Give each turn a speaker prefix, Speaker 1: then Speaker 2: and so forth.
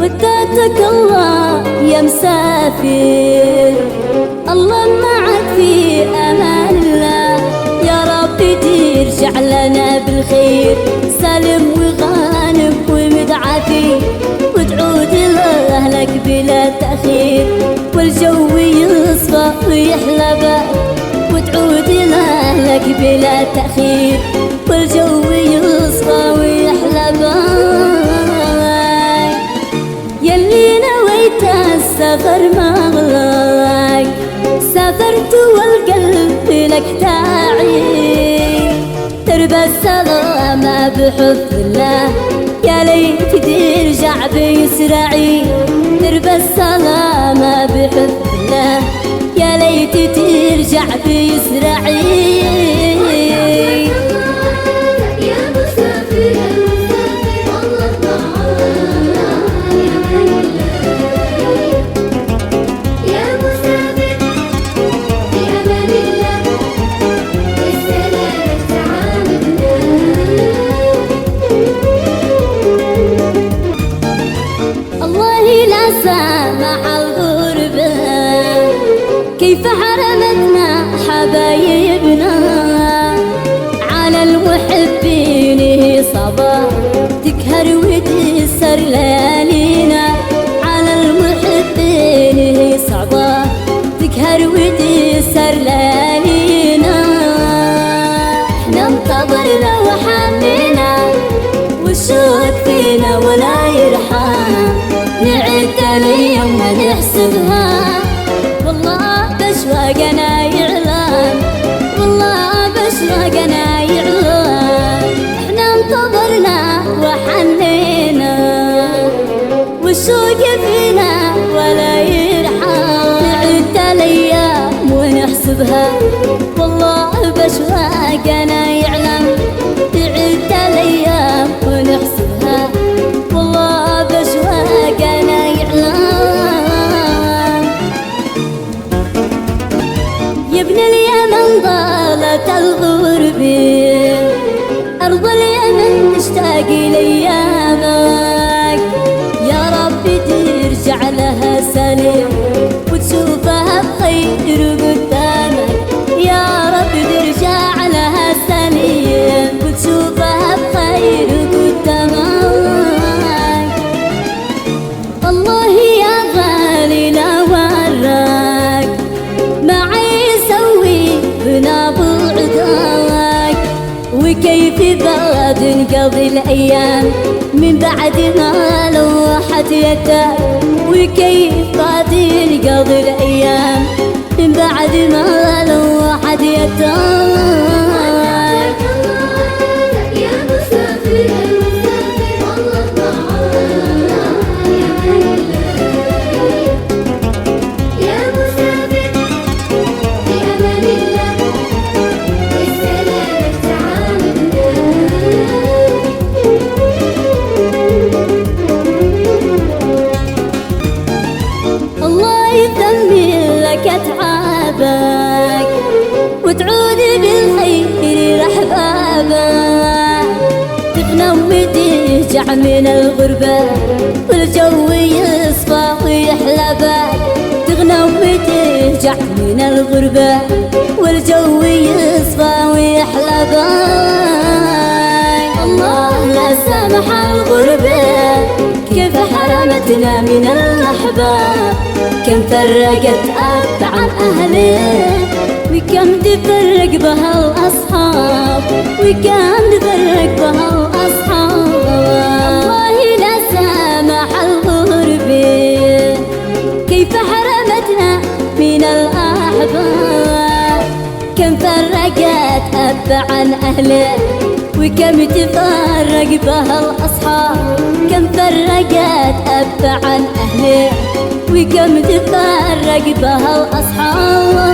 Speaker 1: وداتك الله يا مسافر، الله معك في امان الله. يا رب ترجع لنا بالخير سالم وغانم ومدعفي، وتعود لاهلك بلا تاخير والجو يصفى ويحلى بك، وتعود لاهلك بلا تاخير والجو يصفى ويحلى بك. يلي نويت السفر مغلاك سافرت والقلب لك داعي، تربى السلامة بحب الله يا ليت ترجع بيسرعي، تربى السلامة بحب الله يا ليت ترجع بيسرعي. سامح الغربة كيف حرمتنا حبايبنا، على المحبين صباح تكهر وتسر ليالينا، على المحبين صباح تكهر وتسر ليالينا. احنا انتظرنا وحنينا والشوق فينا ولا يرحم، نعد اليوم نحسبها والله بشواقنا يعلم، والله بشواقنا يعلم. احنا انتظرنا وحنينا والشوق فينا ولا يرحم، نعد الايام ونحسبها والله بشواقنا يعلم، نعد الايام ونحسبها والله بشواقنا يعلم. يا ابن اليمن ضالت الغربة، أرض اليمن تشتاق لأيامك، يا رب ترجع لها سليم وتشوفها بخير قدامك، يا رب ترجع لها سليم وتشوفها بخير قدامك. الله يا غالي لا وراك معي يسوي بنا بعدك، وكيف بعد نقضي الايام من بعد ما لوحت يدك، وكيف بعد نقضي الايام من بعد ما لوحت يدك. يثمن لك اتعابك وتعود بالخير لاحبابك، تغنم وترجع من الغربة والجو يصفى ويحلى بك، تغنم وترجع من الغربة والجو يصفى ويحلى بك. الله لا سامح الغربة كيف حرمتنا من الأحباب، كم فرقت أب عن أهله وكم تفرق بها الأصحاب، وكم تفرق بها الأصحاب. الله لا سامح الغربة كيف حرمتنا من الأحباب، كم فرقت أب عن أهله وكم تفرق بها الأصحاب، كم فرقت أب عن أهله وكم تفرق بها الأصحاب.